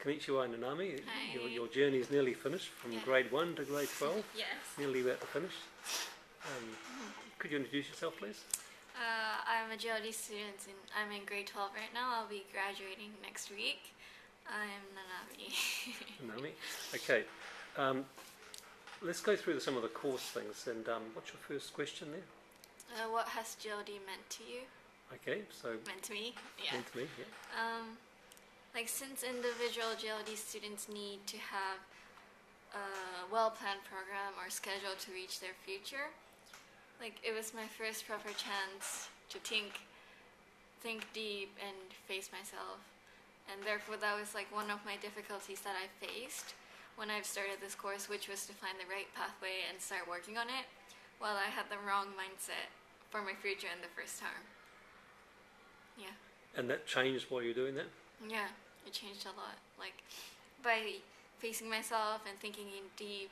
Konnichiwa Nanami. Hi. Your journey is nearly finished from grade 1 to grade 12. Yes. Nearly about to finish. Could you introduce yourself, please? I'm a GLD student and I'm in grade 12 right now. I'll be graduating next week. I'm Nanami. Nanami. Okay. Let's go through some of the course things. And what's your first question there? What has GLD meant to you? Okay, so... Meant to me? Yeah. Meant to me, yeah. Since individual GLD students need to have a well-planned program or schedule to reach their future, it was my first proper chance to think deep and face myself. And therefore that was one of my difficulties that I faced when I started this course, which was to find the right pathway and start working on it, while I had the wrong mindset for my future in the first term. Yeah. And that changed while you were doing that? Yeah, it changed a lot. By facing myself and thinking in deep,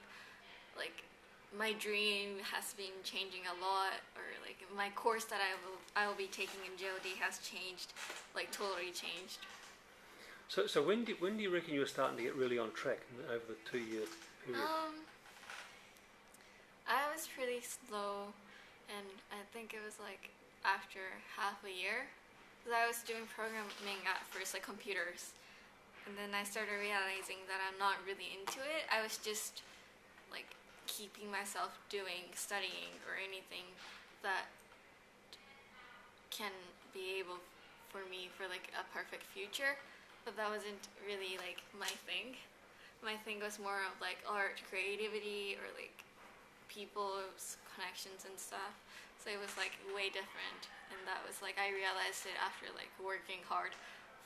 my dream has been changing a lot, or my course that I will be taking in GLD has changed, totally changed. So when do you reckon you were starting to get really on track over the 2-year period? I was pretty slow, and I think it was after half a year, because I was doing programming at first, computers, and then I started realizing that I'm not really into it. I was just keeping myself studying or anything that can be able for me for a perfect future, but that wasn't really my thing. My thing was more of art, creativity, or people's connections and stuff. So it was way different, and that was I realized it after working hard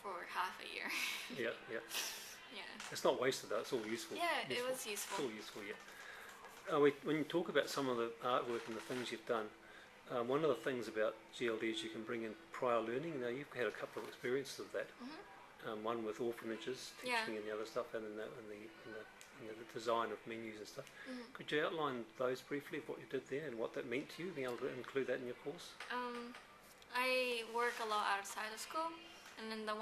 for half a year. Yeah. Yeah. It's not wasted though, it's all useful. Yeah, it was useful. It's all useful, yeah. When you talk about some of the artwork and the things you've done, one of the things about GLD is you can bring in prior learning. Now you've had a couple of experiences of that. Mm-hmm. One with orphanages, teaching, and the other stuff, and in the design of menus and stuff. Mm-hmm. Could you outline those briefly, of what you did there and what that meant to you, being able to include that in your course? I work a lot outside of school, and then the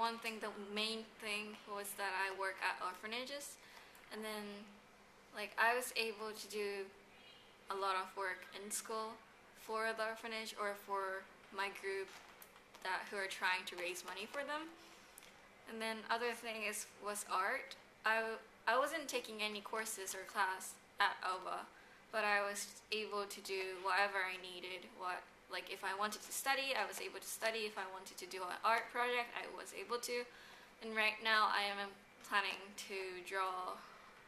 main thing was that I work at orphanages, and then I was able to do a lot of work in school for the orphanage or for my group who are trying to raise money for them. And then other thing was art. I wasn't taking any courses or class at AOBA, but I was able to do whatever I needed. If I wanted to study, I was able to study. If I wanted to do an art project, I was able to. And right now I am planning to draw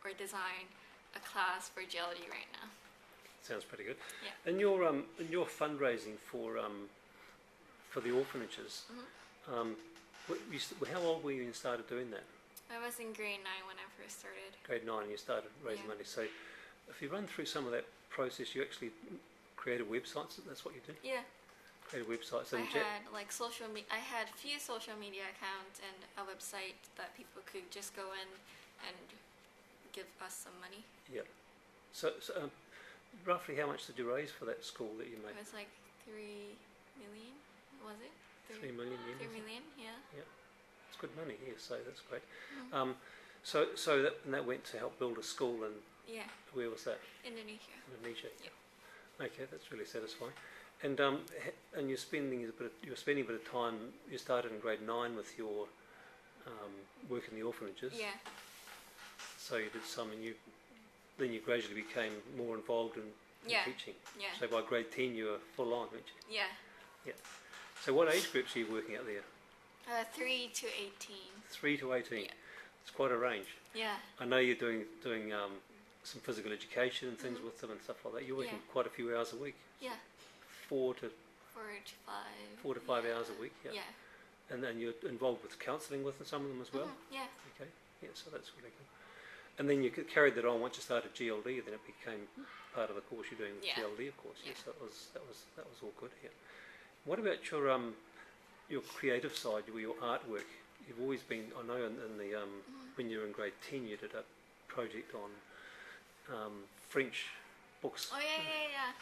or design a class for GLD right now. Sounds pretty good. Yeah. And your fundraising for the orphanages, mm-hmm. How old were you when you started doing that? I was in grade 9 when I first started. Grade 9, you started raising money. So if you run through some of that process, you actually created websites. That's what you did. Yeah. Created websites. I had I had a few social media accounts and a website that people could just go in and give us some money. Yeah. So roughly how much did you raise for that school that you made? It was 3 million, was it? 3 million, yeah. 3 million, yeah. Yeah. It's good money, yeah, so that's great. Mm-hmm. So that went to help build a school, and where was that? Indonesia. Yeah. Okay, that's really satisfying. And you're spending a bit of time. You started in grade 9 with your work in the orphanages. Yeah. So you did some, and then you gradually became more involved in teaching. Yeah. So by grade 10 you were full on, weren't you? Yeah. Yeah. So what age groups are you working at there? 3 to 18. 3 to 18. Yeah. It's quite a range. Yeah. I know you're doing some physical education and things with them and stuff like that. You're working quite a few hours a week. Yeah. 4 to 5. 4 to 5 hours a week. Yeah. Yeah. And then you're involved with counselling with some of them as well. Mm-hmm. Yeah. Okay. Yeah. So that's really good. And then you carried that on once you started GLD. Then it became part of the course you're doing with GLD, of course. Yeah. So that was all good. Yeah. What about your creative side, your artwork? You've always been. I know in the when you were in grade 10, you did a project on French books. Oh Yeah.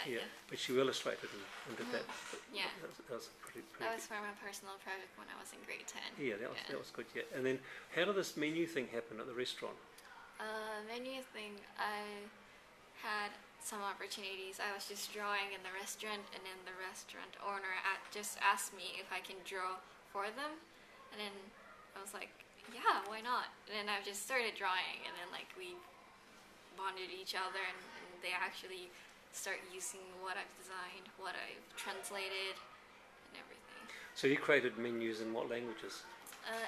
yeah. Which you illustrated and did that. Yeah. That was pretty That good. was for my personal project when I was in grade 10. Yeah, that was good. Yeah, and then how did this menu thing happen at the restaurant? Menu thing, I had some opportunities. I was just drawing in the restaurant, and then the restaurant owner just asked me if I can draw for them, and then I was like, yeah, why not? And then I just started drawing, and then like we bonded each other, and they actually start using what I've designed, what I've translated, and everything. So you created menus in what languages?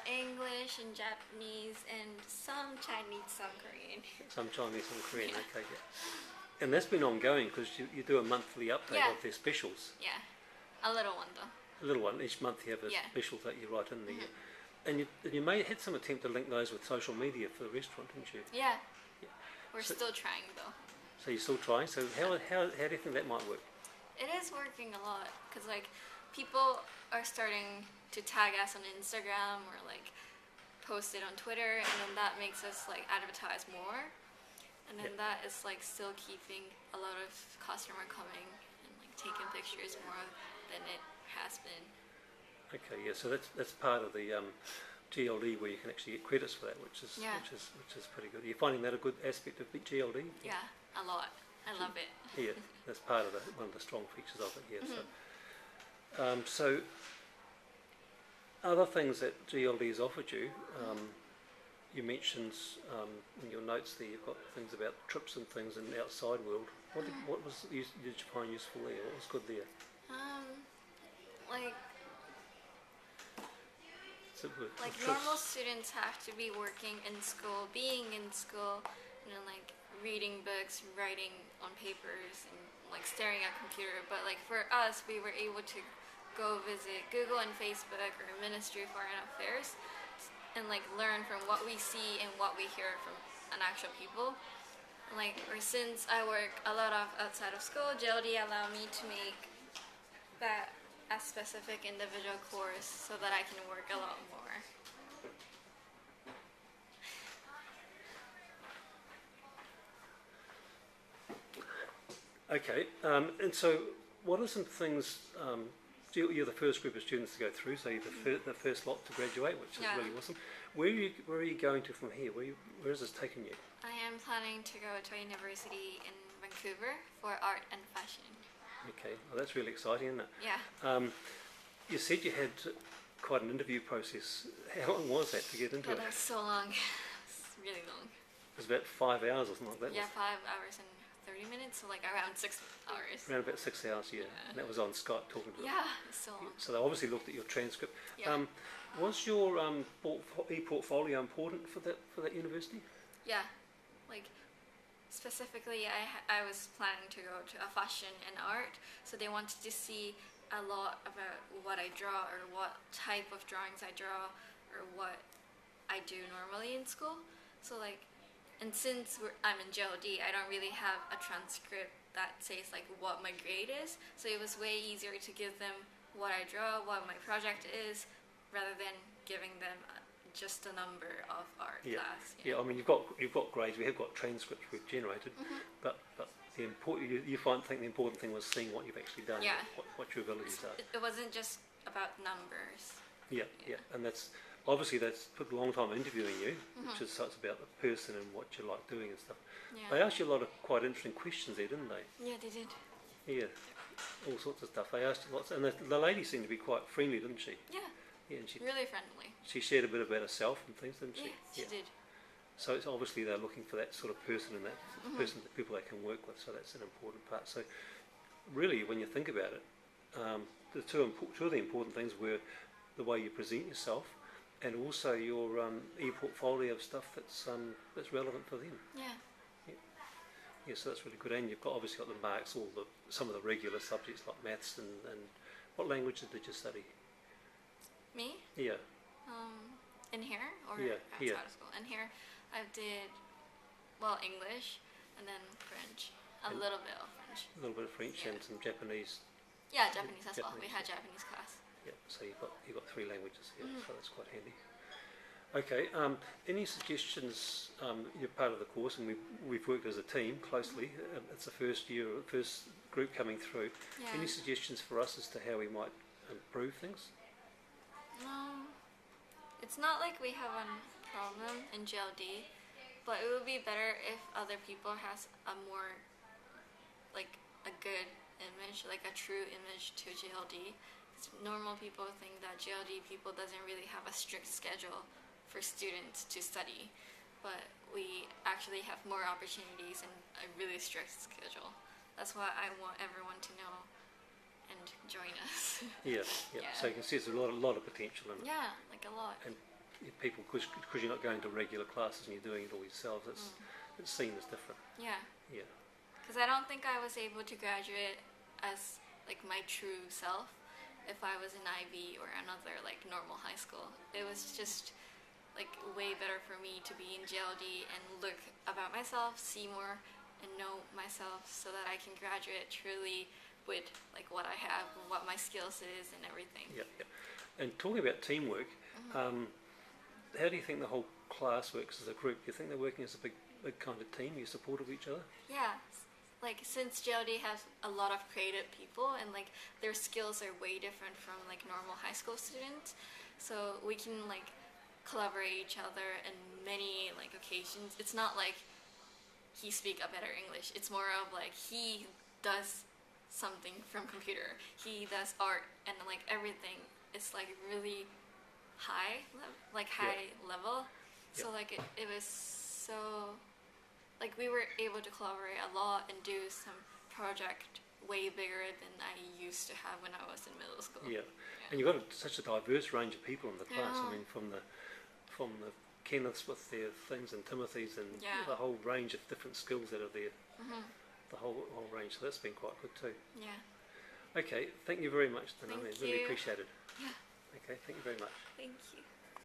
English and Japanese and some Chinese, some Korean. Some Chinese, some Korean. Okay, yeah. And that's been ongoing because you do a monthly update of their specials. Yeah, a little one though. A little one. Each month you have a special that you write in there. And you had some attempt to link those with social media for the restaurant, didn't you? Yeah. We're still trying though. So you're still trying? So how do you think that might work? It is working a lot because like people are starting to tag us on Instagram or like post it on Twitter, and then that makes us like advertise more. And then that is like still keeping a lot of customer coming and like taking pictures more than it has been. Okay, yeah. So that's part of the GLD where you can actually get credits for that, which is pretty good. Are you finding that a good aspect of the GLD? Yeah, a lot. I love it. Yeah, that's part of one of the strong features of it. Yeah. So other things that GLD's offered you. You mentioned in your notes there you've got things about trips and things in the outside world. What did you find useful there? What was good there? Like normal students have to be working in school, being in school, and then like reading books, writing on papers, and like staring at computer. But like for us, we were able to go visit Google and Facebook or Ministry of Foreign Affairs, and like learn from what we see and what we hear from an actual people. And like, or since I work a lot of outside of school, GLD allowed me to make that a specific individual course so that I can work a lot more. Okay, and so what are some things? You're the first group of students to go through, so you're the first lot to graduate, which is really awesome. Where are you going to from here? Where is this taking you? I am planning to go to a university in Vancouver for art and fashion. Okay, well that's really exciting, isn't it? Yeah. You said you had quite an interview process. How long was that to get into it? That was so long. It's really long. It was about 5 hours or something like that? Yeah, 5 hours and 30 minutes, so like around 6 hours. Around about 6 hours, yeah. And that was on Skype talking to them. Yeah, it's so long. So they obviously looked at your transcript. Yeah. Was your e-portfolio important for that university? Yeah, like specifically I was planning to go to a fashion and art, so they wanted to see a lot about what I draw or what type of drawings I draw or what I do normally in school. So like, and since I'm in GLD, I don't really have a transcript that says like what my grade is, so it was way easier to give them what I draw, what my project is, rather than giving them just a number of art class. Yeah, I mean you've got grades. We have got transcripts we've generated, but the important you think the important thing was seeing what you've actually done. Yeah. What your abilities are. It wasn't just about numbers. Yeah, and that's obviously took a long time interviewing you, which is so it's about the person and what you like doing and stuff. Yeah. They asked you a lot of quite interesting questions there, didn't they? Yeah, they did. Yeah, all sorts of stuff. They asked you lots, and the lady seemed to be quite friendly, didn't she? Yeah. Yeah, and really friendly. She shared a bit about herself and things, didn't she? Yeah, she did. So it's obviously they're looking for that sort of person and that person, that people they can work with. So that's an important part. So really, when you think about it, the two of the important things were the way you present yourself, and also your e-portfolio of stuff that's relevant for them. Yeah. Yeah, so that's really good. And you've obviously got the marks, some of the regular subjects like maths and what languages did you study? Me? Yeah. In here or outside of school? In here, I did English and then French, a little bit of French. A little bit of French and some Japanese. Yeah, Japanese as well. We had Japanese class. Yeah, so you've got 3 languages here, so that's quite handy. Okay. Any suggestions? You're part of the course, and we've worked as a team closely. It's the first year, first group coming through. Yeah. Any suggestions for us as to how we might improve things? It's not like we have a problem in GLD, but it would be better if other people has a more, like, a good image, like a true image to GLD. 'Cause normal people think that GLD people doesn't really have a strict schedule for students to study, but we actually have more opportunities and a really strict schedule. That's what I want everyone to know and join us. Yeah. Yeah. So you can see there's a lot of potential in it. Yeah, like a lot. And people, because you're not going to regular classes and you're doing it all yourselves, it's seen as different. Yeah. Yeah. Because I don't think I was able to graduate as like my true self if I was in IB or another like normal high school. It was just like way better for me to be in GLD and look about myself, see more, and know myself so that I can graduate truly with like what I have, what my skills is, and everything. Yeah. And talking about teamwork, how do you think the whole class works as a group? Do you think they're working as a big kind of team? You supportive of each other? Yeah, like since GLD has a lot of creative people and like their skills are way different from like normal high school students, so we can like collaborate each other in many like occasions. It's not like he speak a better English. It's more of like he does something from computer. He does art and like everything is like really high level. So like it was so like we were able to collaborate a lot and do some project way bigger than I used to have when I was in middle school. Yeah. And you've got such a diverse range of people in the class. Yeah. I mean, from the Kenneths with their things and Timothys and Yeah. the whole range of different skills that are there. The whole range. So that's been quite good too. Yeah. Okay. Thank you very much, Nanami. Thank Really you. appreciate it. Yeah. Okay. Thank you very much. Thank you.